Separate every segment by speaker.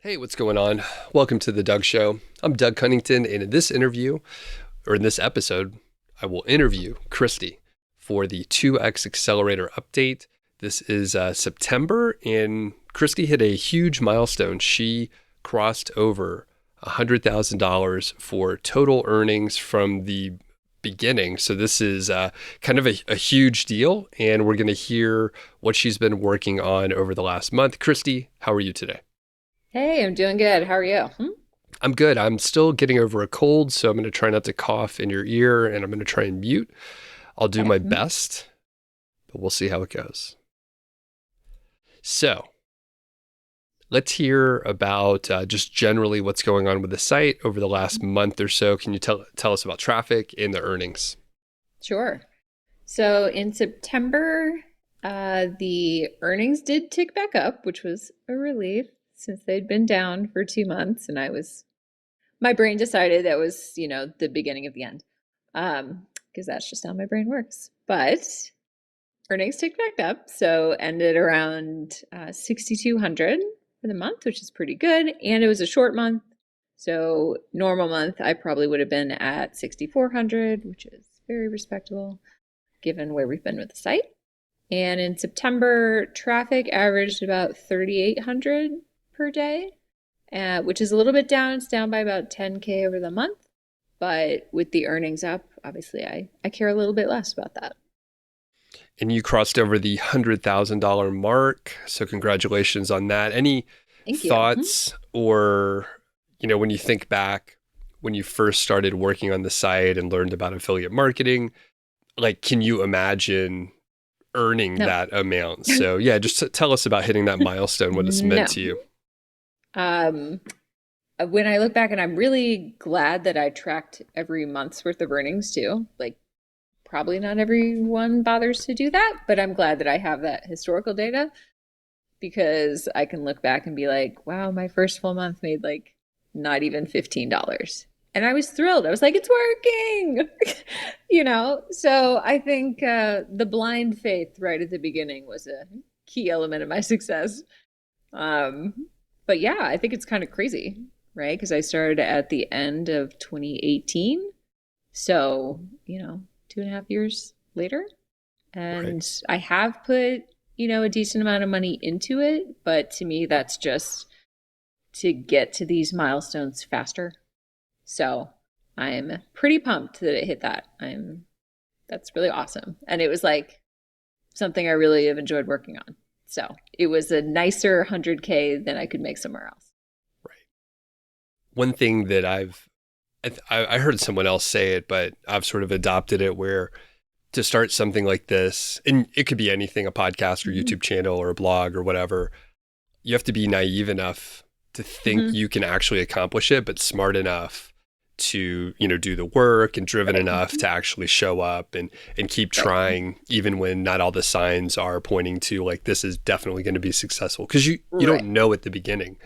Speaker 1: Hey, what's going on? Welcome to the Doug Show. I'm Doug Cunnington, and in this interview, or in this episode, I will interview Christy for the 2X Accelerator update. This is September, and Christy hit a huge milestone. She crossed over $100,000 for total earnings from the beginning. So this is kind of a huge deal, and we're going to hear what she's been working on over the last month. Christy, how are you today?
Speaker 2: Hey, I'm doing good. How are you?
Speaker 1: I'm good. I'm still getting over a cold, so I'm going to try not to cough in your ear and I'm going to try and mute. I'll do
Speaker 2: Okay.
Speaker 1: my best, but we'll see how it goes. So let's hear about just generally what's going on with the site over the last month or so. Can you tell us about traffic and the earnings?
Speaker 2: Sure. So in September, the earnings did tick back up, which was a relief since they'd been down for 2 months, and my brain decided that was, the beginning of the end, because that's just how my brain works. But earnings ticked back up, so ended around 6,200 for the month, which is pretty good, and it was a short month. So normal month, I probably would have been at 6,400, which is very respectable given where we've been with the site. And in September, traffic averaged about 3,800 per day, which is a little bit down. It's down by about 10K over the month. But with the earnings up, obviously, I care a little bit less about that.
Speaker 1: And you crossed over the $100,000 mark. So congratulations on that. Any
Speaker 2: Thank you.
Speaker 1: thoughts or, when you think back when you first started working on the site and learned about affiliate marketing, like, can you imagine earning
Speaker 2: No.
Speaker 1: that amount? So yeah, just tell us about hitting that milestone, what it's meant
Speaker 2: No.
Speaker 1: to you.
Speaker 2: Um, when I look back, and I'm really glad that I tracked every month's worth of earnings too. Like, probably not everyone bothers to do that, but I'm glad that I have that historical data because I can look back and be like, wow, my first full month made like not even $15. And I was thrilled. I was like, it's working, So I think the blind faith right at the beginning was a key element of my success. Um, but yeah, I think it's kind of crazy, right? Because I started at the end of 2018. So, 2.5 years later.
Speaker 1: Right.
Speaker 2: And I have put, a decent amount of money into it. But to me, that's just to get to these milestones faster. So I'm pretty pumped that it hit that. That's really awesome. And it was like something I really have enjoyed working on. So it was a nicer 100K than I could make somewhere else.
Speaker 1: Right. One thing that I heard someone else say it, but I've sort of adopted it where to start something like this, and it could be anything, a podcast or
Speaker 2: Mm-hmm.
Speaker 1: YouTube channel or a blog or whatever, you have to be naive enough to think
Speaker 2: Mm-hmm.
Speaker 1: you can actually accomplish it, but smart enough to, do the work and driven
Speaker 2: Right.
Speaker 1: enough to actually show up and keep
Speaker 2: Right.
Speaker 1: trying, even when not all the signs are pointing to like, this is definitely going to be successful. Cause you
Speaker 2: Right.
Speaker 1: don't know at the beginning.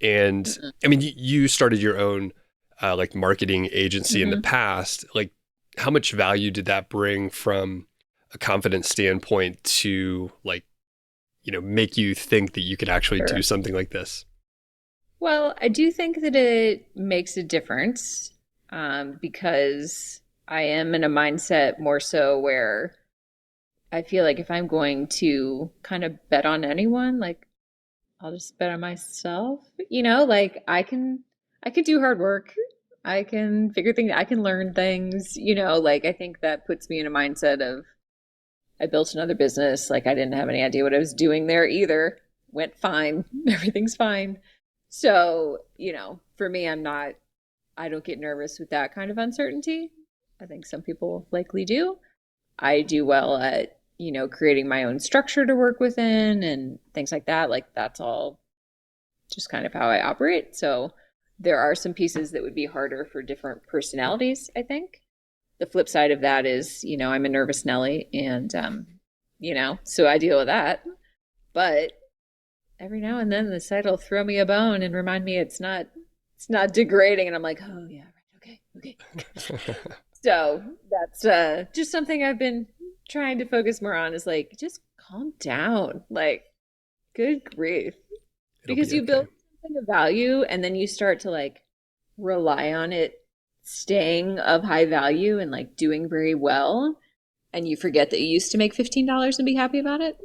Speaker 1: And I mean, you started your own like marketing agency in the
Speaker 2: Mm-hmm.
Speaker 1: past. Like, how much value did that bring from a confidence standpoint to like, make you think that you could actually do
Speaker 2: Sure.
Speaker 1: something like this?
Speaker 2: Well, I do think that it makes a difference because I am in a mindset more so where I feel like if I'm going to kind of bet on anyone, like I'll just bet on myself. Like I can do hard work. I can figure things, I can learn things, like I think that puts me in a mindset of I built another business, like I didn't have any idea what I was doing there either. Went fine. Everything's fine. So, for me I don't get nervous with that kind of uncertainty. I think some people likely do. I do well at, creating my own structure to work within and things like that. Like that's all just kind of how I operate. So there are some pieces that would be harder for different personalities, I think. The flip side of that is, I'm a nervous Nelly and so I deal with that. But every now and then the site will throw me a bone and remind me it's not degrading and I'm like, oh yeah, right, okay. So that's just something I've been trying to focus more on is like just calm down. Like, good grief.
Speaker 1: It'll
Speaker 2: Because
Speaker 1: be
Speaker 2: you build
Speaker 1: okay.
Speaker 2: something of value and then you start to like rely on it staying of high value and like doing very well, and you forget that you used to make $15 and be happy about it.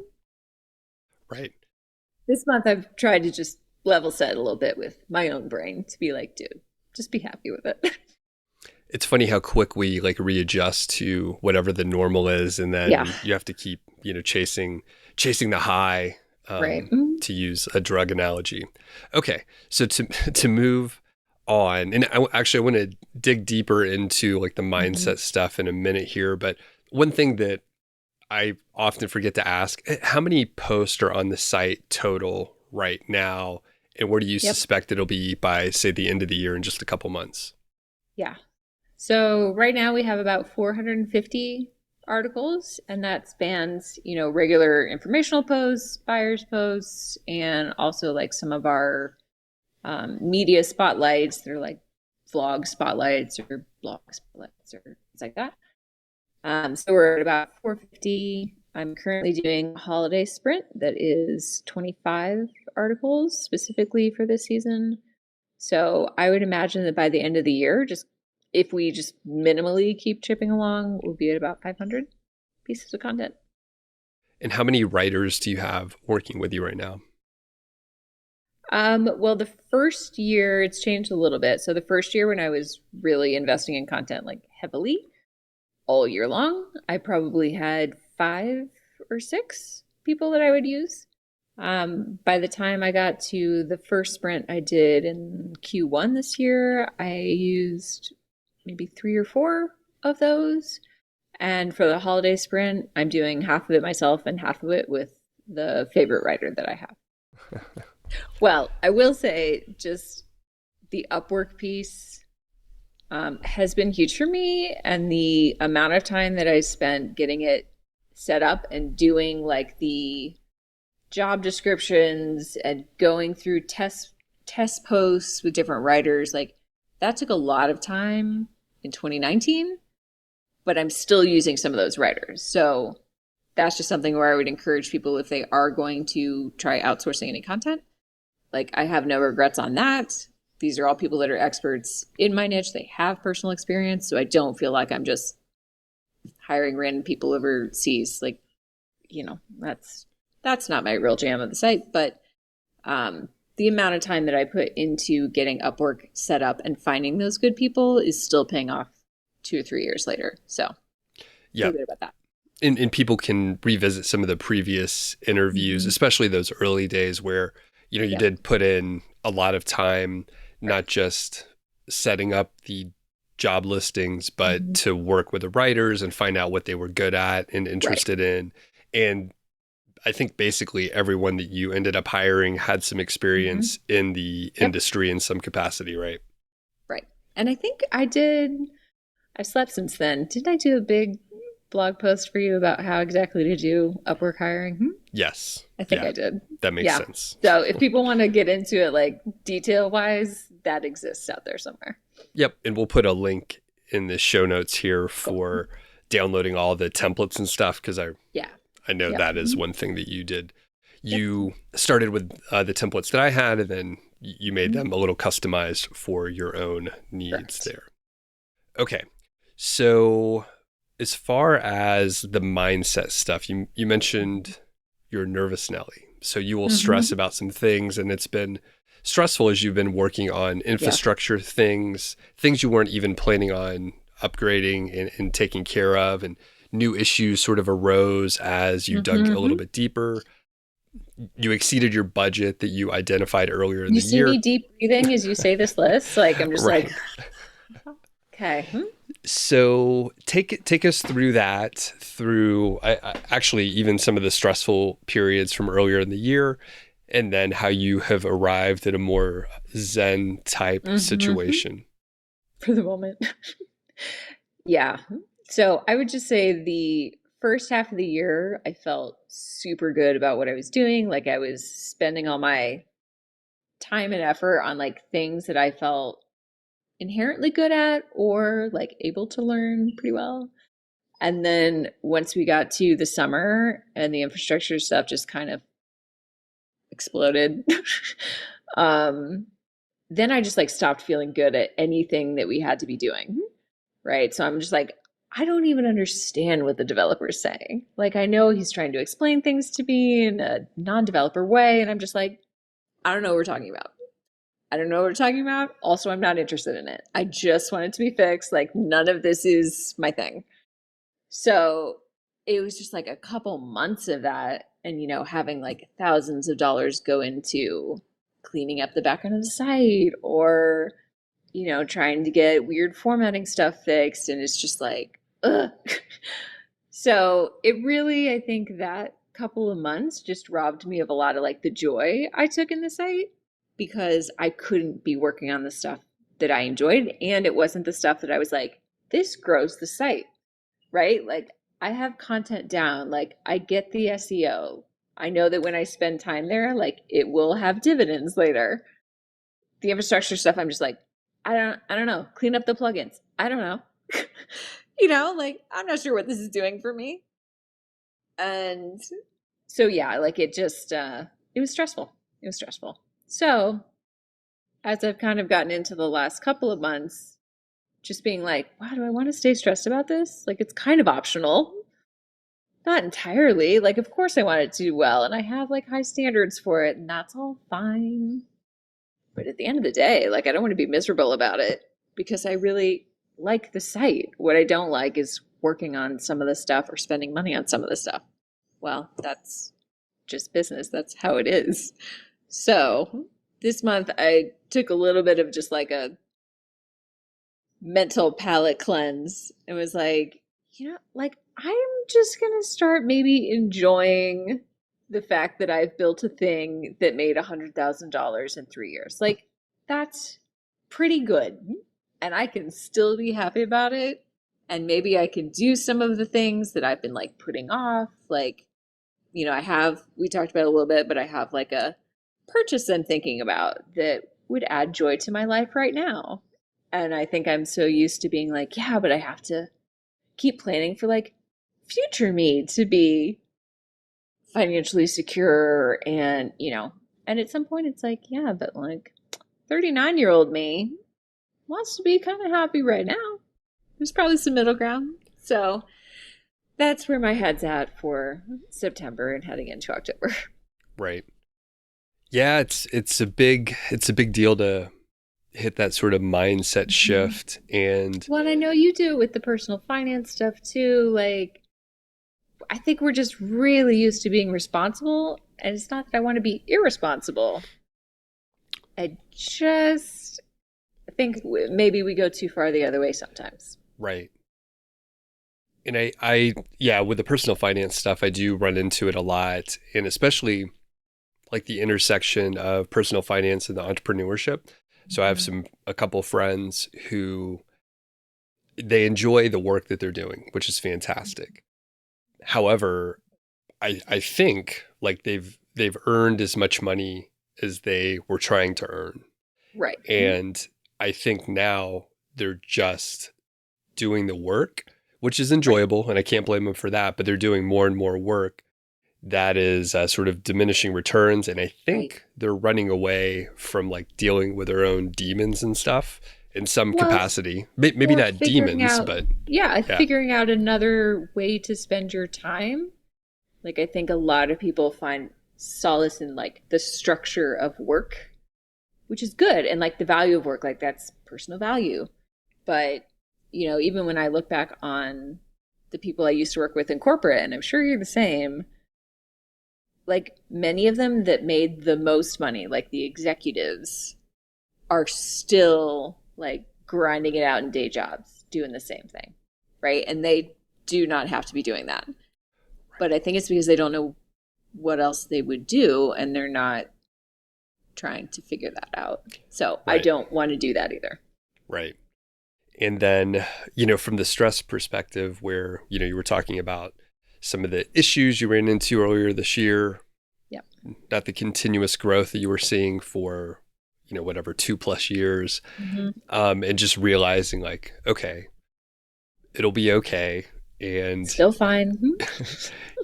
Speaker 1: Right.
Speaker 2: This month I've tried to just level set a little bit with my own brain to be like, dude, just be happy with it.
Speaker 1: It's funny how quick we like readjust to whatever the normal is, and then
Speaker 2: Yeah.
Speaker 1: you have to keep, chasing the high,
Speaker 2: Right. Mhm.
Speaker 1: to use a drug analogy. Okay, so to move on, and actually I want to dig deeper into like the
Speaker 2: Mhm.
Speaker 1: mindset stuff in a minute here, but one thing that I often forget to ask, how many posts are on the site total right now, and where do you
Speaker 2: Yep.
Speaker 1: suspect it'll be by, say, the end of the year in just a couple months?
Speaker 2: Yeah. So right now we have about 450 articles, and that spans, regular informational posts, buyers posts, and also like some of our media spotlights. They're like vlog spotlights or blog spotlights or things like that. So we're at about 450. I'm currently doing a holiday sprint that is 25 articles specifically for this season. So I would imagine that by the end of the year, just if we just minimally keep chipping along, we'll be at about 500 pieces of content.
Speaker 1: And how many writers do you have working with you right now?
Speaker 2: Well, the first year it's changed a little bit. So the first year when I was really investing in content like heavily all year long, I probably had 5 or 6 people that I would use. By the time I got to the first sprint I did in Q1 this year, I used maybe 3 or 4 of those. And for the holiday sprint, I'm doing half of it myself and half of it with the favorite writer that I have. Well, I will say just the Upwork piece has been huge for me. And the amount of time that I spent getting it set up and doing like the job descriptions and going through test posts with different writers, like that took a lot of time in 2019, but I'm still using some of those writers. So that's just something where I would encourage people if they are going to try outsourcing any content. Like I have no regrets on that. These are all people that are experts in my niche. They have personal experience, so I don't feel like I'm just hiring random people overseas. Like, that's not my real jam of the site, but the amount of time that I put into getting Upwork set up and finding those good people is still paying off 2 or 3 years later. So
Speaker 1: Yeah.
Speaker 2: feel good about that.
Speaker 1: And people can revisit some of the previous interviews,
Speaker 2: Mm-hmm.
Speaker 1: especially those early days where, you
Speaker 2: Yep.
Speaker 1: did put in a lot of time,
Speaker 2: Right.
Speaker 1: not just setting up the job listings, but
Speaker 2: Mm-hmm.
Speaker 1: to work with the writers and find out what they were good at and
Speaker 2: Right.
Speaker 1: interested in. And I think basically everyone that you ended up hiring had some
Speaker 2: Mm-hmm.
Speaker 1: experience in the
Speaker 2: Yep.
Speaker 1: industry in some capacity, right?
Speaker 2: Right. And I think I've slept since then. Didn't I do a big blog post for you about how exactly to do Upwork hiring?
Speaker 1: Yes.
Speaker 2: I think
Speaker 1: Yeah,
Speaker 2: I did.
Speaker 1: that makes
Speaker 2: Yeah.
Speaker 1: sense.
Speaker 2: So if people want to get into it like detail wise, that exists out there somewhere.
Speaker 1: Yep. And we'll put a link in the show notes here
Speaker 2: Cool.
Speaker 1: for downloading all the templates and stuff because
Speaker 2: Yeah.
Speaker 1: I know
Speaker 2: Yep.
Speaker 1: that is
Speaker 2: Mhm.
Speaker 1: one thing that you did.
Speaker 2: Yep.
Speaker 1: You started with the templates that I had, and then you made
Speaker 2: Mhm.
Speaker 1: them a little customized for your own needs
Speaker 2: Correct.
Speaker 1: there. Okay. So as far as the mindset stuff, you mentioned you're nervous Nelly. So you will stress
Speaker 2: Mm-hmm.
Speaker 1: about some things, and it's been stressful as you've been working on
Speaker 2: Yeah.
Speaker 1: infrastructure things you weren't even planning on upgrading and taking care of, and new issues sort of arose as you dug a little
Speaker 2: Mm-hmm.
Speaker 1: bit deeper. You exceeded your budget that you identified earlier in
Speaker 2: You
Speaker 1: the
Speaker 2: see me
Speaker 1: year.
Speaker 2: deep breathing as you say this list. Like I'm just like,
Speaker 1: Right.
Speaker 2: okay.
Speaker 1: So take us through that, through actually even some of the stressful periods from earlier in the year, and then how you have arrived at a more Zen type
Speaker 2: Mm-hmm.
Speaker 1: situation.
Speaker 2: For the moment. Yeah. So I would just say the first half of the year, I felt super good about what I was doing. Like I was spending all my time and effort on like things that I felt inherently good at or like able to learn pretty well. And then once we got to the summer and the infrastructure stuff just kind of exploded, Um, then I just like stopped feeling good at anything that we had to be doing. Right. So I'm just like, I don't even understand what the developer's saying. Like, I know he's trying to explain things to me in a non developer way. And I'm just like, I don't know what we're talking about. I don't know what we're talking about. Also, I'm not interested in it. I just want it to be fixed. Like, none of this is my thing. So it was just like a couple months of that. And, having like thousands of dollars go into cleaning up the background of the site or, trying to get weird formatting stuff fixed. And it's just like, ugh. So it really, I think that couple of months just robbed me of a lot of like the joy I took in the site because I couldn't be working on the stuff that I enjoyed. And it wasn't the stuff that I was like, this grows the site, right? Like I have content down, like I get the SEO. I know that when I spend time there, like it will have dividends later. The infrastructure stuff, I'm just like, I don't know. Clean up the plugins. I don't know. Like I'm not sure what this is doing for me. And so yeah, like it just it was stressful. It was stressful. So as I've kind of gotten into the last couple of months, just being like, wow, do I want to stay stressed about this? Like it's kind of optional. Not entirely. Like of course I want it to do well and I have like high standards for it and that's all fine. But at the end of the day, like I don't want to be miserable about it because I really like the site. What I don't like is working on some of the stuff or spending money on some of the stuff. Well, that's just business. That's how it is. So this month I took a little bit of just like a mental palate cleanse and was like, like I'm just going to start maybe enjoying the fact that I've built a thing that made $100,000 in 3 years. Like that's pretty good. And I can still be happy about it. And maybe I can do some of the things that I've been like putting off. Like, we talked about it a little bit, but I have like a purchase I'm thinking about that would add joy to my life right now. And I think I'm so used to being like, yeah, but I have to keep planning for like future me to be financially secure and at some point it's like, yeah, but like 39-year-old me wants to be kind of happy right now. There's probably some middle ground. So that's where my head's at for September and heading into October.
Speaker 1: Right. Yeah, it's a big deal to hit that sort of mindset shift. And
Speaker 2: well, and I know you do it with the personal finance stuff too. Like I think we're just really used to being responsible. And it's not that I want to be irresponsible. I just think maybe we go too far the other way sometimes.
Speaker 1: right. And yeah, with the personal finance stuff, I do run into it a lot. And especially like the intersection of personal finance and the entrepreneurship. So I have a couple friends who they enjoy the work that they're doing, which is fantastic. However, I think like they've earned as much money as they were trying to earn.
Speaker 2: Right.
Speaker 1: And I think now they're just doing the work, which is enjoyable, and I can't blame them for that, but they're doing more and more work that is sort of diminishing returns. And I think they're running away from like dealing with their own demons and stuff in some capacity. Maybe not demons, but
Speaker 2: figuring out another way to spend your time. Like I think a lot of people find solace in like the structure of work, which is good. And like the value of work, like that's personal value. But, even when I look back on the people I used to work with in corporate, and I'm sure you're the same, like many of them that made the most money, like the executives, are still like grinding it out in day jobs, doing the same thing, right? And they do not have to be doing that. But I think it's because they don't know what else they would do and they're not trying to figure that out. So I don't want to do that either.
Speaker 1: Right. And then, from the stress perspective where, you were talking about some of the issues you ran into earlier this year, not the continuous growth that you were seeing for, whatever, 2+ years, and just realizing like, okay, it'll be okay. and
Speaker 2: Still fine.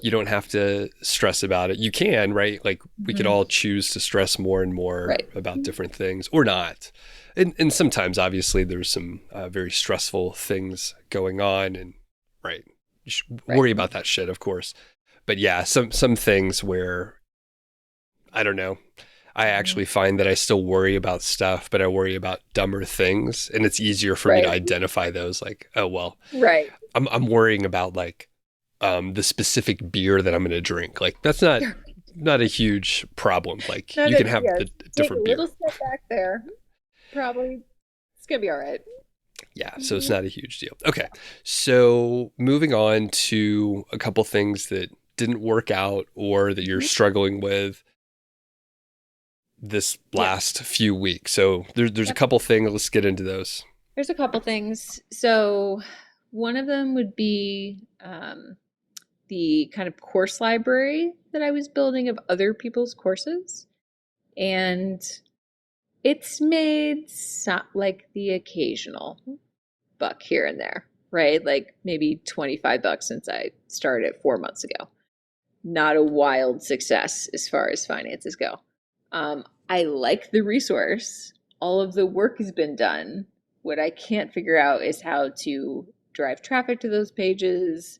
Speaker 1: you don't have to stress about it. You can, right? Like we could all choose to stress more and more
Speaker 2: Right.
Speaker 1: about different things or not. And sometimes obviously there's some very stressful things going on, and right. You should worry about that shit, of course. But yeah, some things where I don't know. I actually find that I still worry about stuff, but I worry about dumber things, and it's easier for me to identify those. Like, oh well,
Speaker 2: Right.
Speaker 1: I'm worrying about like the specific beer that I'm going to drink. Like that's not a huge problem. Like you can have the different beer.
Speaker 2: Take a little step back there. Probably it's gonna be all right.
Speaker 1: Yeah, so it's not a huge deal. Okay, so moving on to a couple things that didn't work out or that you're struggling with this last few weeks. So there's a couple things. Let's get into those.
Speaker 2: There's a couple things. So one of them would be the kind of course library that I was building of other people's courses. And it's made like the occasional buck here and there, right? Like maybe $25 since I started 4 months ago. Not a wild success as far as finances go. I like the resource. All of the work has been done. What I can't figure out is how to drive traffic to those pages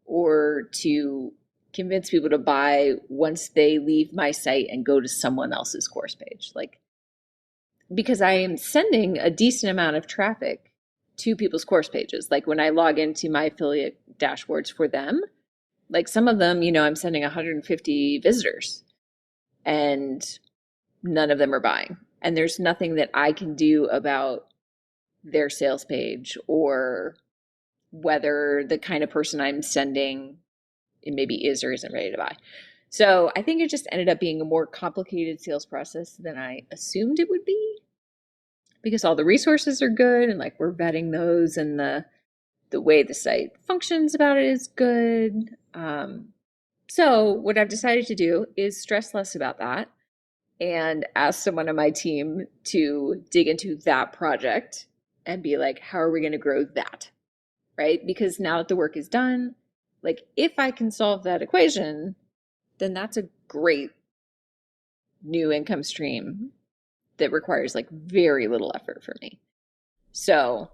Speaker 2: or to convince people to buy once they leave my site and go to someone else's course page. Like, because I am sending a decent amount of traffic to people's course pages. Like when I log into my affiliate dashboards for them, like some of them, I'm sending 150 visitors and none of them are buying. And there's nothing that I can do about their sales page or whether the kind of person I'm sending it maybe is or isn't ready to buy. So I think it just ended up being a more complicated sales process than I assumed it would be, because all the resources are good and like we're vetting those and the way the site functions about it is good. So what I've decided to do is stress less about that and ask someone on my team to dig into that project and be like, how are we going to grow that? Right? Because now that the work is done, like if I can solve that equation, then that's a great new income stream that requires like very little effort for me. So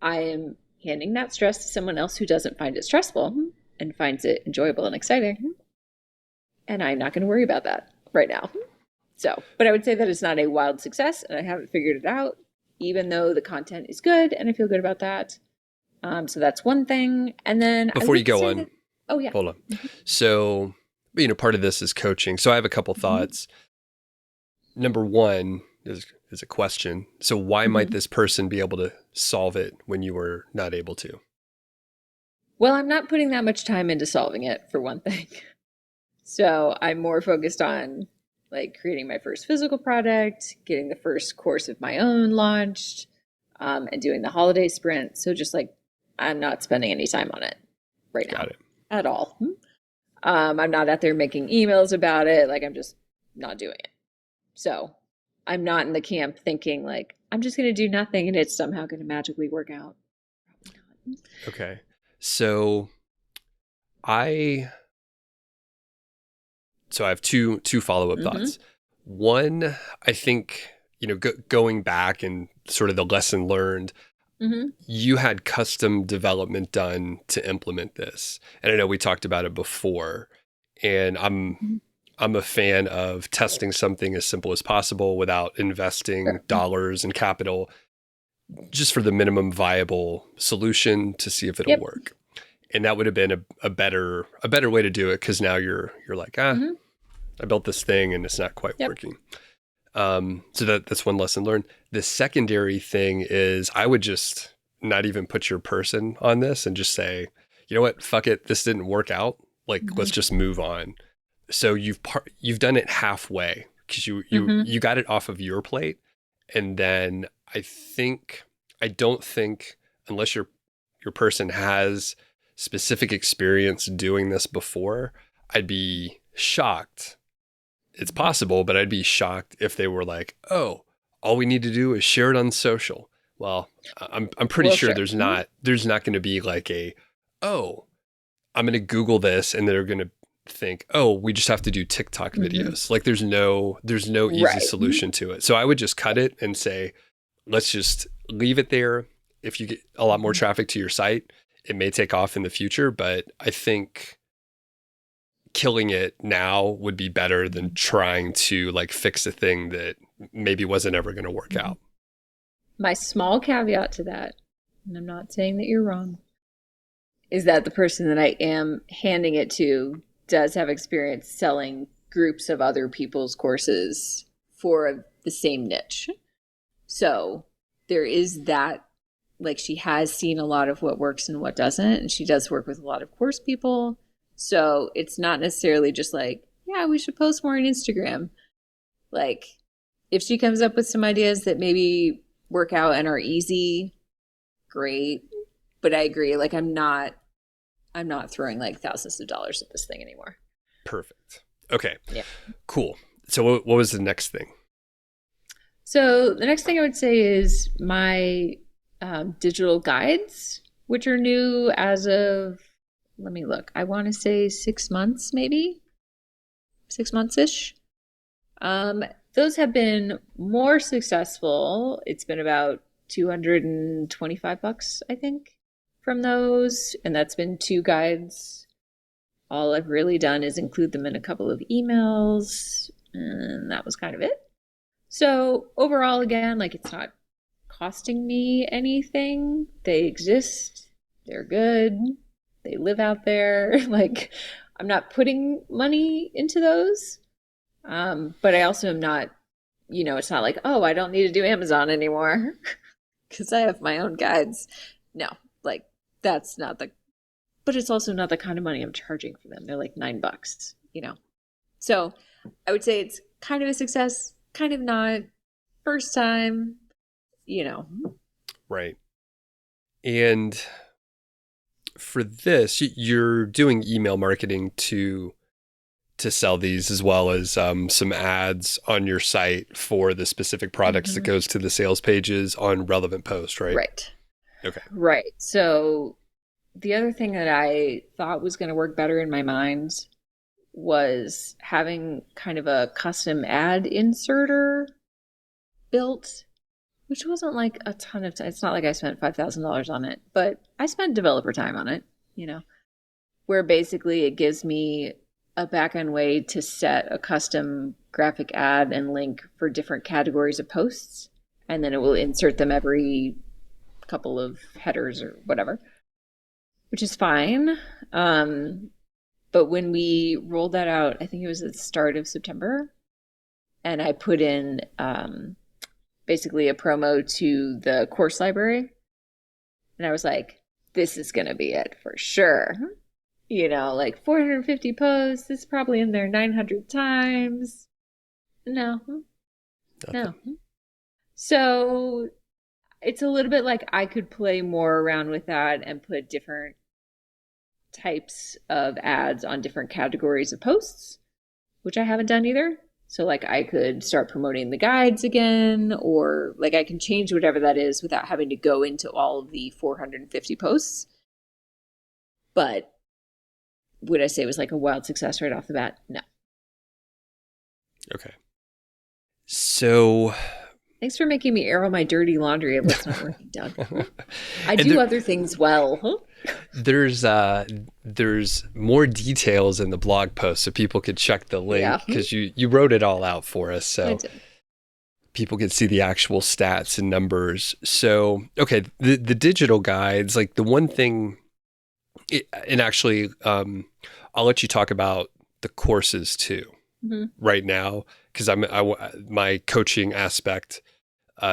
Speaker 2: I am handing that stress to someone else who doesn't find it stressful and finds it enjoyable and exciting. And I'm not going to worry about that right now. So, but I would say that it's not a wild success and I haven't figured it out, even though the content is good and I feel good about that. So that's one thing. And then
Speaker 1: before you go on, hold on. So, part of this is coaching. So I have a couple thoughts. Number one is a question. So why might this person be able to solve it when you were not able to?
Speaker 2: Well, I'm not putting that much time into solving it, for one thing. So I'm more focused on like creating my first physical product, getting the first course of my own launched, and doing the holiday sprint. So just like I'm not spending any time on it right now at all. I'm not out there making emails about it. Like I'm just not doing it. So I'm not in the camp thinking like I'm just going to do nothing and it's somehow going to magically work out. Probably not.
Speaker 1: Okay. So I have two follow-up thoughts. One, I think, going back and sort of the lesson learned, you had custom development done to implement this. And I know we talked about it before, and I'm a fan of testing something as simple as possible without investing dollars and capital, just for the minimum viable solution to see if it'll work. And that would have been a better way to do it, because now you're like, I built this thing and it's not quite working. So that's one lesson learned. The secondary thing is I would just not even put your person on this and just say, you know what, fuck it, this didn't work out. Like, let's just move on. So you've done it halfway, because you got it off of your plate. And then I don't think unless your person has specific experience doing this before, I'd be shocked. It's possible, but I'd be shocked if they were like, oh, all we need to do is share it on social. Well, I'm pretty sure there's not going to be like I'm going to Google this and they're going to think, oh, we just have to do TikTok videos. Like there's no easy
Speaker 2: Right.
Speaker 1: solution to it. So I would just cut it and say, let's just leave it there. If you get a lot more traffic to your site, it may take off in the future, but I think killing it now would be better than trying to like fix a thing that maybe wasn't ever going to work out.
Speaker 2: My small caveat to that, and I'm not saying that you're wrong, is that the person that I am handing it to does have experience selling groups of other people's courses for the same niche. So there is that, like she has seen a lot of what works and what doesn't, and she does work with a lot of course people. So it's not necessarily just like, yeah, we should post more on Instagram. Like if she comes up with some ideas that maybe work out and are easy, great. But I agree, like I'm not throwing like thousands of dollars at this thing anymore.
Speaker 1: Perfect. Okay.
Speaker 2: Yeah.
Speaker 1: Cool. So what was the next thing?
Speaker 2: So the next thing I would say is my digital guides, which are new as of, let me look, I want to say 6 months, maybe 6 months-ish. Those have been more successful. It's been about $225, I think, from those. And that's been 2 guides. All I've really done is include them in a couple of emails. And that was kind of it. So overall, again, like it's not costing me anything. They exist. They're good. They live out there. Like I'm not putting money into those. But I also am not, it's not like, oh, I don't need to do Amazon anymore because I have my own guides. No, like that's not but it's also not the kind of money I'm charging for them. They're like $9, So I would say it's kind of a success, kind of not. First time,
Speaker 1: Right. And for this, you're doing email marketing to sell these as well as some ads on your site for the specific products that goes to the sales pages on relevant posts, right?
Speaker 2: Right.
Speaker 1: Okay.
Speaker 2: Right. So the other thing that I thought was going to work better in my mind was having kind of a custom ad inserter built, which wasn't like a ton of time. It's not like I spent $5,000 on it, but I spent developer time on it, where basically it gives me a back-end way to set a custom graphic ad and link for different categories of posts. And then it will insert them every couple of headers or whatever, which is fine. But when we rolled that out, I think it was at the start of September, and I put in basically a promo to the course library. And I was like, this is going to be it for sure. Like 450 posts, it's probably in there 900 times. No. No. So it's a little bit like I could play more around with that and put different types of ads on different categories of posts, which I haven't done either. So like I could start promoting the guides again, or like I can change whatever that is without having to go into all of the 450 posts. But would I say it was like a wild success right off the bat? No.
Speaker 1: Okay. So
Speaker 2: thanks for making me air all my dirty laundry of what's not working, Doug. I do other things well. Huh?
Speaker 1: There's more details in the blog post, so people could check the link because you wrote it all out for us, so people could see the actual stats and numbers. So okay, the digital guides, like the one thing, and actually, I'll let you talk about the courses too right now because my coaching aspect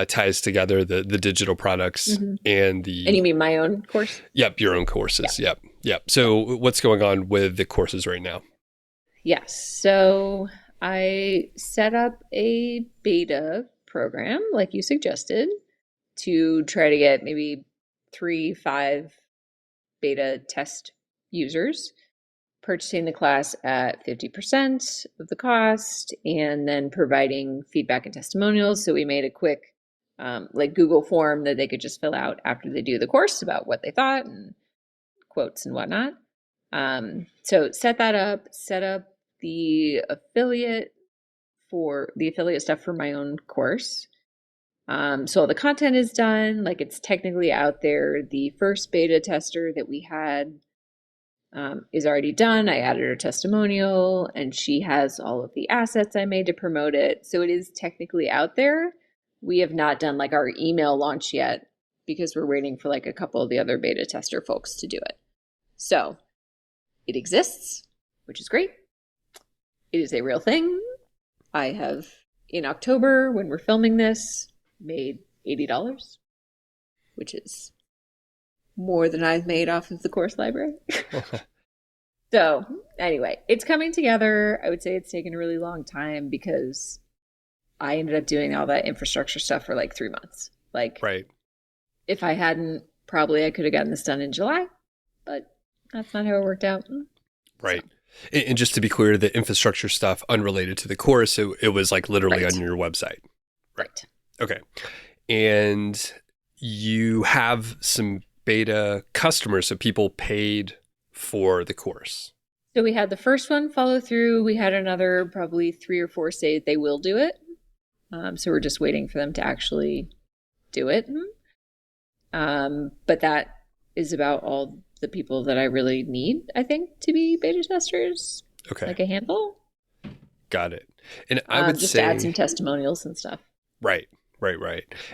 Speaker 1: ties together the digital products and
Speaker 2: you mean my own course?
Speaker 1: Yep, your own courses. Yep. So what's going on with the courses right now?
Speaker 2: Yes. So I set up a beta program, like you suggested, to try to get maybe 3-5 beta test users, purchasing the class at 50% of the cost, and then providing feedback and testimonials. So we made a quick like Google form that they could just fill out after they do the course about what they thought and quotes and whatnot. So set that up, set up the affiliate stuff for my own course. So all the content is done, like it's technically out there. The first beta tester that we had is already done. I added her testimonial, and she has all of the assets I made to promote it. So it is technically out there. We have not done like our email launch yet because we're waiting for like a couple of the other beta tester folks to do it. So it exists, which is great. It is a real thing. I have, in October, when we're filming this, made $80, which is more than I've made off of the course library. So anyway, it's coming together. I would say it's taken a really long time because I ended up doing all that infrastructure stuff for like 3 months. Like,
Speaker 1: right.
Speaker 2: If I hadn't, probably I could have gotten this done in July, but that's not how it worked out.
Speaker 1: Right. So. And just to be clear, the infrastructure stuff unrelated to the course, it was like literally on your website.
Speaker 2: Right.
Speaker 1: Okay. And you have some beta customers, so people paid for the course.
Speaker 2: So we had the first one follow through. We had another probably 3 or 4 say they will do it. So we're just waiting for them to actually do it. But that is about all the people that I really need, I think, to be beta testers.
Speaker 1: Okay.
Speaker 2: Like a handful.
Speaker 1: Got it. And I would
Speaker 2: just
Speaker 1: say...
Speaker 2: to add some testimonials and stuff.
Speaker 1: Right.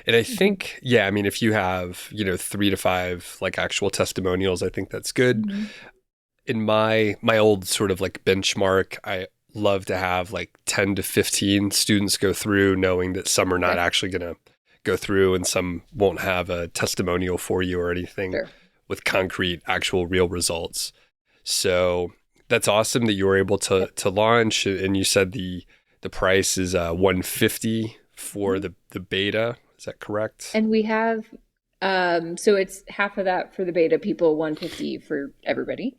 Speaker 1: And I think, yeah, I mean, if you have, 3 to 5 like actual testimonials, I think that's good. Mm-hmm. In my old sort of like benchmark, I love to have like 10 to 15 students go through, knowing that some are not actually going to go through and some won't have a testimonial for you or anything with concrete, actual real results. So that's awesome that you were able to launch. And you said the price is $150 for the beta. Is that correct?
Speaker 2: And we have, so it's half of that for the beta people, $150 for everybody.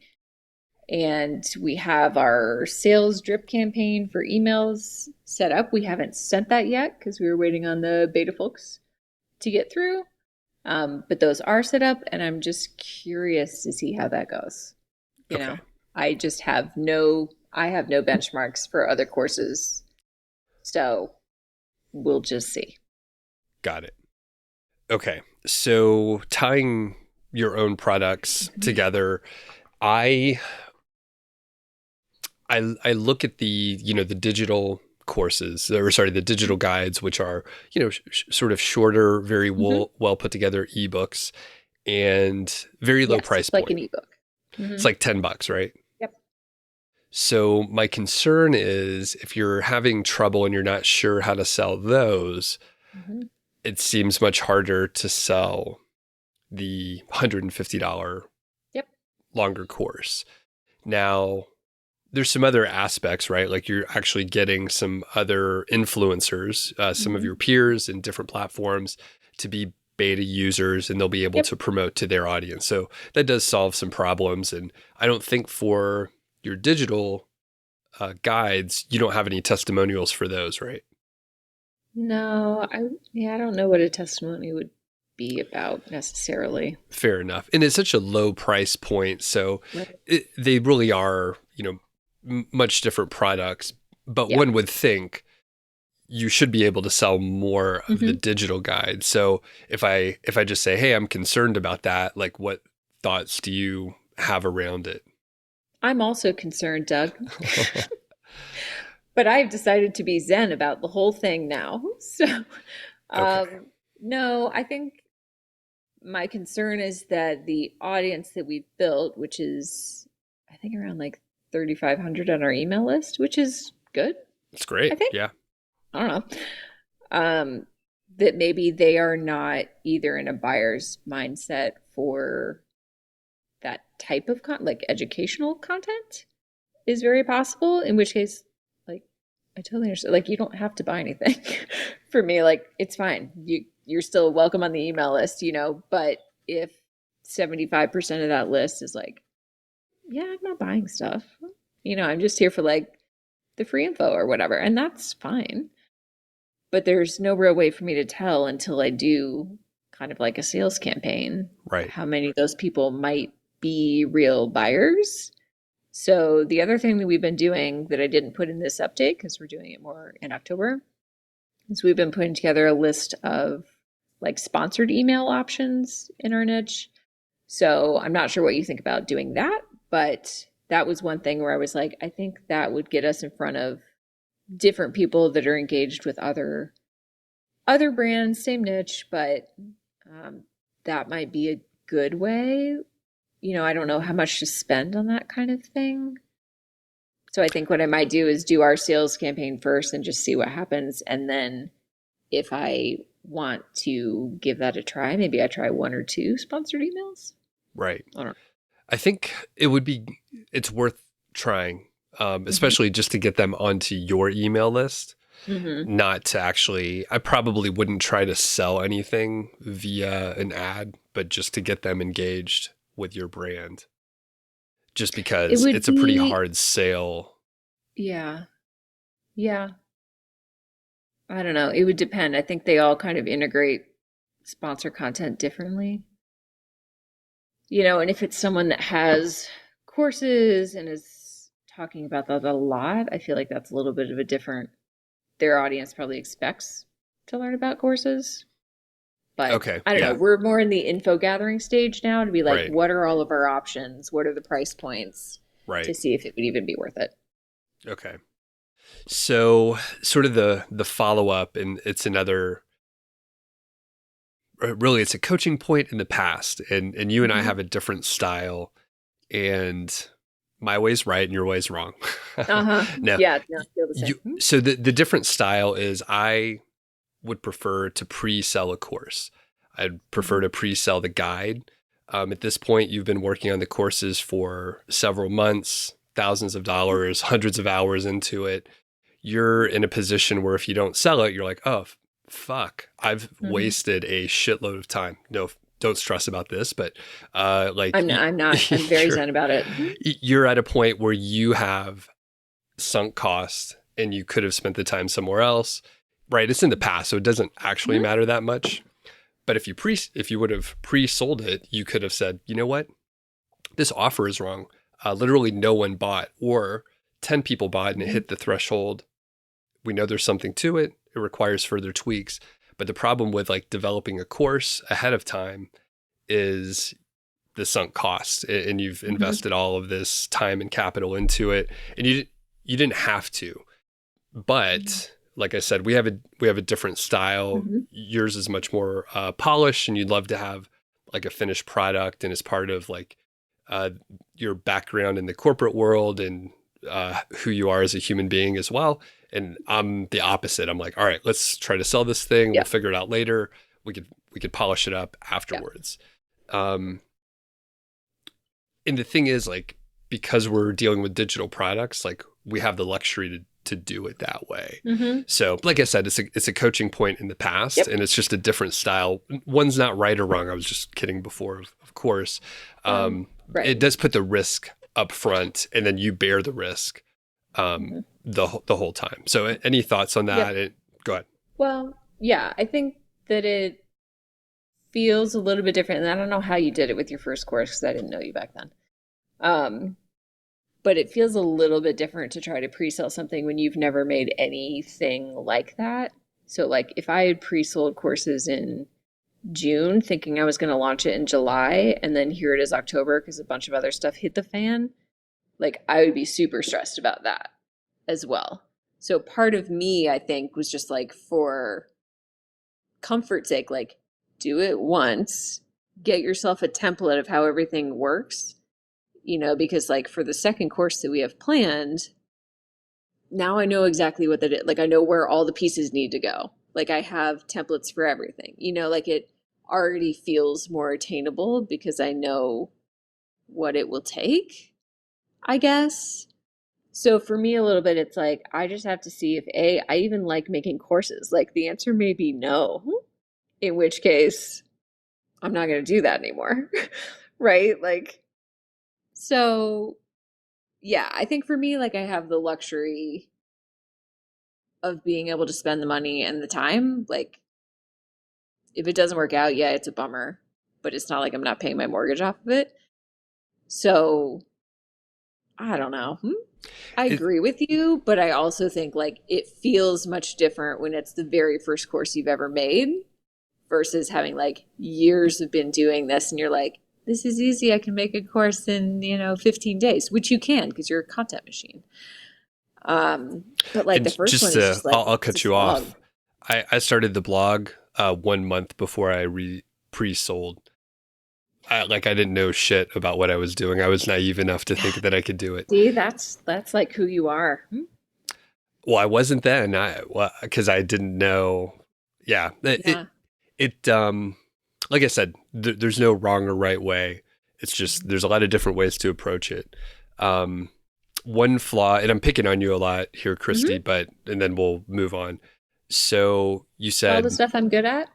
Speaker 2: And we have our sales drip campaign for emails set up. We haven't sent that yet because we were waiting on the beta folks to get through. But those are set up, and I'm just curious to see how that goes. You know, I just have no benchmarks for other courses. So we'll just see.
Speaker 1: Got it. Okay. So tying your own products together, I look at the digital courses, the digital guides, which are, sort of shorter, very well put together ebooks and very low price point.
Speaker 2: Like an ebook. Mm-hmm.
Speaker 1: It's like $10, right?
Speaker 2: Yep.
Speaker 1: So my concern is if you're having trouble and you're not sure how to sell those, it seems much harder to sell the $150 longer course. Now, there's some other aspects, right? Like you're actually getting some other influencers, some of your peers in different platforms to be beta users, and they'll be able to promote to their audience. So that does solve some problems. And I don't think for your digital guides, you don't have any testimonials for those, right?
Speaker 2: No, I don't know what a testimony would be about necessarily.
Speaker 1: Fair enough. And it's such a low price point. So they really are, much different products, but one would think you should be able to sell more of the digital guide. So if I just say, hey, I'm concerned about that, like what thoughts do you have around it?
Speaker 2: I'm also concerned, Doug. But I've decided to be zen about the whole thing now. So no, I think my concern is that the audience that we've built, which is I think around like 3,500 on our email list, which is good.
Speaker 1: It's great.
Speaker 2: I think.
Speaker 1: Yeah.
Speaker 2: I don't know. That maybe they are not either in a buyer's mindset for that type of like educational content is very possible. In which case, like, I totally understand. Like, you don't have to buy anything for me. Like, it's fine. You're still welcome on the email list, But if 75% of that list is like, yeah, I'm not buying stuff. I'm just here for like the free info or whatever. And that's fine. But there's no real way for me to tell until I do kind of like a sales campaign.
Speaker 1: Right.
Speaker 2: How many of those people might be real buyers So the other thing that we've been doing that I didn't put in this update because we're doing it more in October is we've been putting together a list of like sponsored email options in our niche. So I'm not sure what you think about doing that, but that was one thing where I was like, I think that would get us in front of different people that are engaged with other brands, same niche, but that might be a good way. I don't know how much to spend on that kind of thing. So I think what I might do is do our sales campaign first and just see what happens. And then if I want to give that a try, maybe I try one or two sponsored emails.
Speaker 1: Right.
Speaker 2: I don't know.
Speaker 1: I think it's worth trying, especially just to get them onto your email list.
Speaker 2: Mm-hmm.
Speaker 1: Not to actually, I probably wouldn't try to sell anything via an ad, but just to get them engaged with your brand. Just because it's a pretty hard sale.
Speaker 2: Yeah. Yeah. I don't know. It would depend. I think they all kind of integrate sponsor content differently. And if it's someone that has courses and is talking about that a lot, I feel like that's a little bit of a different, their audience probably expects to learn about courses. But
Speaker 1: Okay,
Speaker 2: I don't know. We're more in the info gathering stage now to be like,
Speaker 1: right.
Speaker 2: What are all of our options? What are the price points?
Speaker 1: Right.
Speaker 2: To see if it would even be worth it.
Speaker 1: Okay. So sort of the follow-up, and it's a coaching point in the past, and you and I have a different style, and my way's right and your way's wrong. No.
Speaker 2: Yeah, no, I feel the same.
Speaker 1: So the different style is I would prefer to pre-sell a course. I'd prefer to pre-sell the guide. At this point, you've been working on the courses for several months, thousands of dollars, hundreds of hours into it. You're in a position where if you don't sell it, you're like, oh, fuck, I've wasted a shitload of time. No, don't stress about this, but
Speaker 2: I'm not. I'm very zen about it.
Speaker 1: You're at a point where you have sunk costs and you could have spent the time somewhere else. Right. It's in the past, so it doesn't actually matter that much. But if you would have pre-sold it, you could have said, you know what? This offer is wrong. Literally no one bought, or 10 people bought and it hit the threshold. We know there's something to it. It requires further tweaks. But the problem with like developing a course ahead of time is the sunk cost, and you've invested all of this time and capital into it, and you didn't have to. But like I said, we have a different style. Yours is much more polished, and you'd love to have like a finished product, and as part of like your background in the corporate world and who you are as a human being as well. And I'm the opposite. I'm like, all right, let's try to sell this thing. We'll figure it out later. We could polish it up afterwards. And the thing is, like, because we're dealing with digital products, like we have the luxury to do it that way. So like I said, it's a coaching point in the past, and it's just a different style. One's not right or wrong. I was just kidding before, of course. Right. It does put the risk up front, and then you bear the risk the whole time. So any thoughts on that? Go ahead.
Speaker 2: Well, yeah, I think that it feels a little bit different. And I don't know how you did it with your first course because I didn't know you back then. But it feels a little bit different to try to pre-sell something when you've never made anything like that. So like if I had pre-sold courses in June thinking I was going to launch it in July, and then here it is October because a bunch of other stuff hit the fan, like I would be super stressed about that as well. So part of me, I think, was just like, for comfort's sake, like do it once, get yourself a template of how everything works, because like for the second course that we have planned, now I know exactly what that is. Like I know where all the pieces need to go. Like I have templates for everything, like it already feels more attainable because I know what it will take, I guess. So for me, a little bit, it's like, I just have to see if I even like making courses. Like the answer may be no, in which case I'm not going to do that anymore. Right? Like, so yeah, I think for me, like I have the luxury of being able to spend the money and the time. Like if it doesn't work out, yeah, it's a bummer, but it's not like I'm not paying my mortgage off of it. So I don't know. I
Speaker 1: It,
Speaker 2: agree with you, but I also think like it feels much different when it's the very first course you've ever made versus having like years of been doing this and you're like, this is easy. I can make a course in, 15 days, which you can because you're a content machine. But like the
Speaker 1: and
Speaker 2: first one
Speaker 1: just
Speaker 2: is just like,
Speaker 1: I'll
Speaker 2: it's a
Speaker 1: cut you
Speaker 2: slog.
Speaker 1: off. I started the blog 1 month before I pre-sold. I didn't know shit about what I was doing. I was naive enough to think that I could do it.
Speaker 2: See, that's like who you are.
Speaker 1: Well, I wasn't then. Because I didn't know. Yeah,
Speaker 2: Yeah.
Speaker 1: like I said, there's no wrong or right way. It's just there's a lot of different ways to approach it. Um, One flaw, and I'm picking on you a lot here, Christy,
Speaker 2: Hmm.
Speaker 1: and then we'll move on. So you
Speaker 2: All the
Speaker 1: said,
Speaker 2: stuff I'm good at.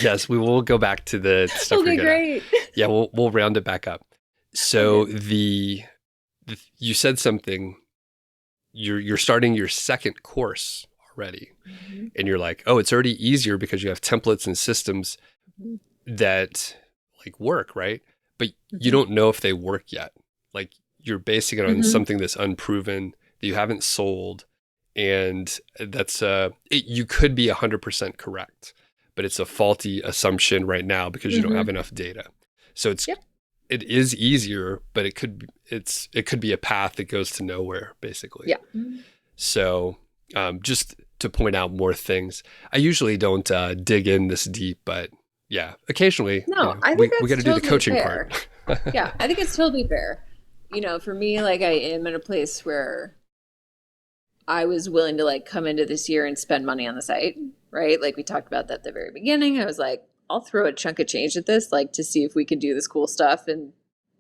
Speaker 1: yes, we will go back to the stuff you're
Speaker 2: Okay,
Speaker 1: good at.
Speaker 2: great.
Speaker 1: Yeah, we'll round it back up. So
Speaker 2: Okay.
Speaker 1: you said something. You're starting your second course already,
Speaker 2: Mhm.
Speaker 1: and you're like, oh, it's already easier because you have templates and systems
Speaker 2: Mhm.
Speaker 1: that like work, right? But you
Speaker 2: Mhm.
Speaker 1: don't know if they work yet. Like you're basing it on
Speaker 2: Mhm.
Speaker 1: something that's unproven that you haven't sold, and you could be 100% correct, but it's a faulty assumption right now because you don't have
Speaker 2: Mhm.
Speaker 1: enough data. So
Speaker 2: Yep.
Speaker 1: it is easier, but it could be a path that goes to nowhere, basically.
Speaker 2: Yeah.
Speaker 1: So just to point out more things, I usually don't dig in this deep, but yeah, occasionally,
Speaker 2: No, I think
Speaker 1: we got
Speaker 2: that's
Speaker 1: to do the
Speaker 2: totally
Speaker 1: coaching
Speaker 2: fair.
Speaker 1: part.
Speaker 2: Yeah, I think it's totally fair. For me, like I am in a place where I was willing to like come into this year and spend money on the site, right? Like we talked about that at the very beginning. I was like, I'll throw a chunk of change at this, like to see if we can do this cool stuff and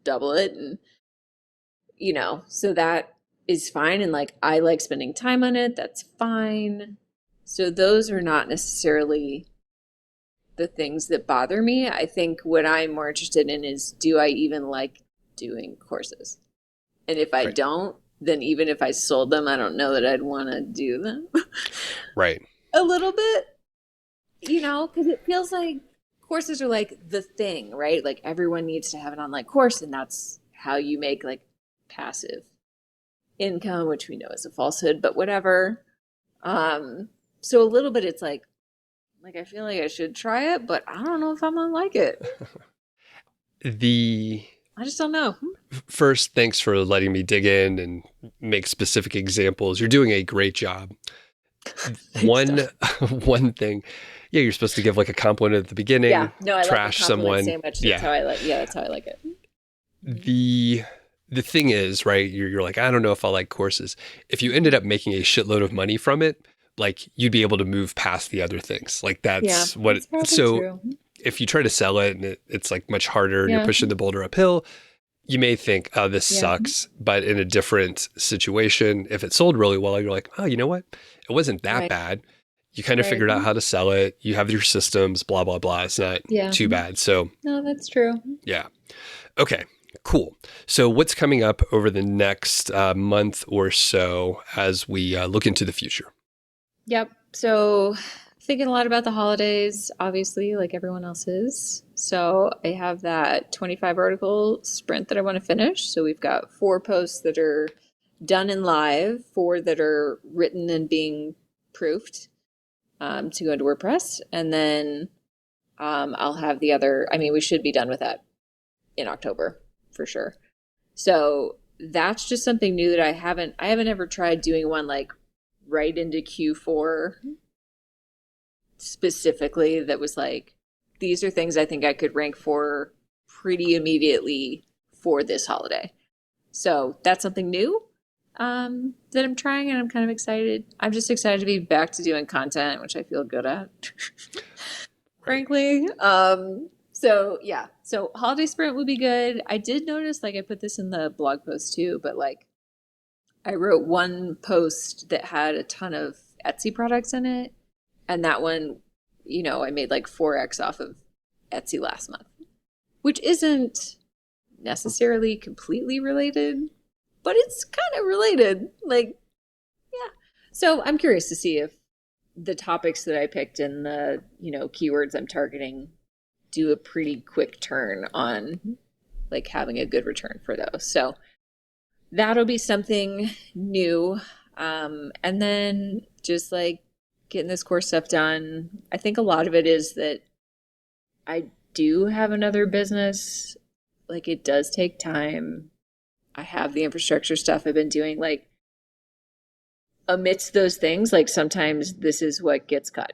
Speaker 2: double it. And, so that is fine. And like I like spending time on it. That's fine. So those are not necessarily the things that bother me. I think what I'm more interested in is, do I even like doing courses? And if I
Speaker 1: Right.
Speaker 2: don't, then even if I sold them, I don't know that I'd want to do them.
Speaker 1: Right.
Speaker 2: A little bit, because it feels like courses are like the thing, right? Like everyone needs to have an online course, and that's how you make like passive income, which we know is a falsehood, but whatever. So a little bit, it's like I feel like I should try it, but I don't know if I'm gonna like it.
Speaker 1: The
Speaker 2: I just don't know.
Speaker 1: First, thanks for letting me dig in and make specific examples. You're doing a great job.
Speaker 2: Thanks,
Speaker 1: One
Speaker 2: Doug.
Speaker 1: one thing, yeah, you're supposed to give like a compliment at the
Speaker 2: Yeah,
Speaker 1: beginning,
Speaker 2: no, I like a
Speaker 1: trash
Speaker 2: compliment
Speaker 1: someone.
Speaker 2: sandwich. That's
Speaker 1: Yeah.
Speaker 2: how I like. Yeah, that's how I like it. Mhm.
Speaker 1: The the thing is, right, you're like, I don't know if I like courses. If you ended
Speaker 2: Mhm.
Speaker 1: up making a shitload of money from it, like you'd be able to move past the other things. Like
Speaker 2: Yeah,
Speaker 1: that's what
Speaker 2: that's probably
Speaker 1: so
Speaker 2: true.
Speaker 1: if you try to sell it and it's like much harder and you're
Speaker 2: Yeah,
Speaker 1: pushing the boulder uphill, you may think, oh, this
Speaker 2: yeah,
Speaker 1: sucks. But in a different situation, if it sold really well, you're like, oh, you know what? It wasn't that
Speaker 2: right,
Speaker 1: bad. You kind of
Speaker 2: right.
Speaker 1: figured out how to sell it. You have your systems, blah, blah, blah. It's not
Speaker 2: Yeah,
Speaker 1: too bad. So,
Speaker 2: no, that's true.
Speaker 1: yeah. Okay, cool. So, what's coming up over the next month or so as we look into the future?
Speaker 2: Yep. So, thinking a lot about the holidays, obviously, like everyone else is. So, I have that 25 article sprint that I want to finish. So, we've got 4 posts that are done and live, 4 that are written and being proofed to go into WordPress. And then I'll have the other, I mean, we should be done with that in October for sure. So, that's just something new that I haven't ever tried doing one like right into Q4 specifically that was like, these are things I think I could rank for pretty immediately for this holiday. So that's something new that I'm trying, and I'm kind of excited. I'm just excited to be back to doing content, which I feel good at,
Speaker 1: Right.
Speaker 2: frankly. So yeah, so holiday sprint would be good. I did notice, like I put this in the blog post too, but like I wrote one post that had a ton of Etsy products in it. And that one, I made like 4x off of Etsy last month, which isn't necessarily completely related, but it's kind of related. Like, yeah. So I'm curious to see if the topics that I picked and the, keywords I'm targeting do a pretty quick turn on like having a good return for those. So that'll be something new. And then just like getting this course stuff done. I think a lot of it is that I do have another business. Like it does take time. I have the infrastructure stuff I've been doing. Like amidst those things, like sometimes this is what gets cut,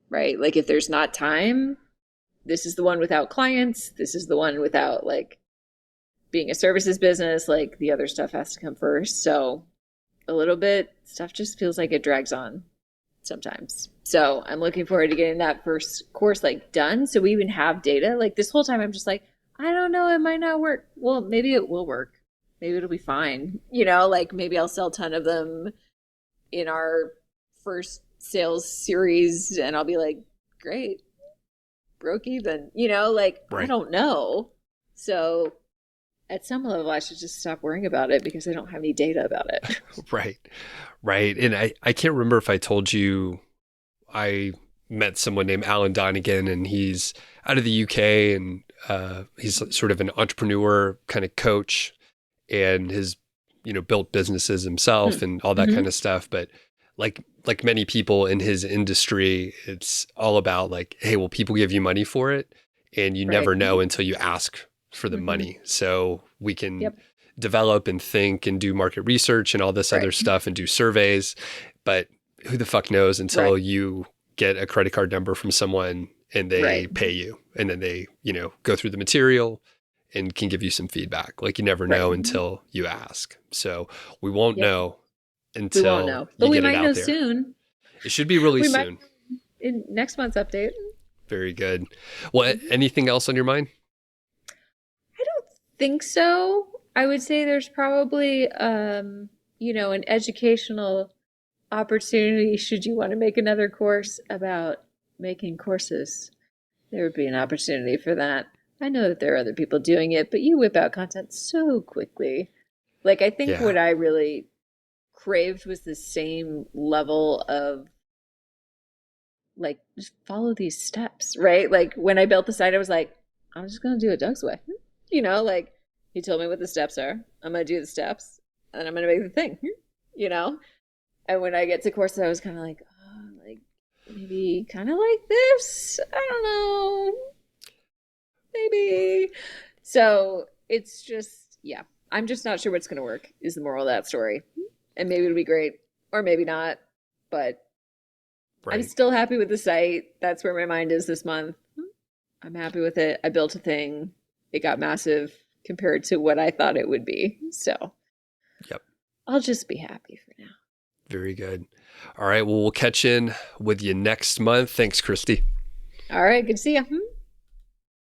Speaker 2: right? Like if there's not time, this is the one without clients. This is the one without like being a services business. Like the other stuff has to come first. So a little bit, stuff just feels like it drags on sometimes. So I'm looking forward to getting that first course like done. So we even have data. Like this whole time I'm just like, I don't know, it might not work. Well, maybe it will work. Maybe it'll be fine. Like maybe I'll sell a ton of them in our first sales series and I'll be like, great, broke even, like right. I don't know. So at some level I should just stop worrying about it because I don't have any data about it.
Speaker 1: Right. And I can't remember if I told you I met someone named Alan Donegan, and he's out of the UK, and he's sort of an entrepreneur kind of coach, and has built businesses himself and all that kind of stuff. But like many people in his industry, it's all about like, hey, will people give you money for it? And you never know until you ask for the money. So we can develop and think and do market research and all this other stuff and do surveys, but who the fuck knows until you get a credit card number from someone and they pay you, and then they, go through the material and can give you some feedback. Like you never know until you ask. So we won't know until
Speaker 2: we won't know. But we might know soon.
Speaker 1: It should be really soon.
Speaker 2: In next month's update.
Speaker 1: Very good. Well, anything else on your mind?
Speaker 2: I don't think so. I would say there's probably, an educational opportunity should you want to make another course about making courses. There would be an opportunity for that. I know that there are other people doing it, but you whip out content so quickly. Like, I think what I really craved was the same level of, like, just follow these steps, right? Like, when I built the site, I was like, I'm just going to do it Doug's way. Like, he told me what the steps are. I'm going to do the steps, and I'm going to make the thing, And when I get to courses, I was kind of like, oh, like, maybe kind of like this. I don't know. Maybe. So it's just, I'm just not sure what's going to work is the moral of that story. And maybe it'll be great or maybe not, but I'm still happy with the site. That's where my mind is this month. I'm happy with it. I built a thing. It got massive compared to what I thought it would be. So I'll just be happy for now.
Speaker 1: Very good. All right. Well, we'll catch in with you next month. Thanks, Christy.
Speaker 2: All right. Good to see you.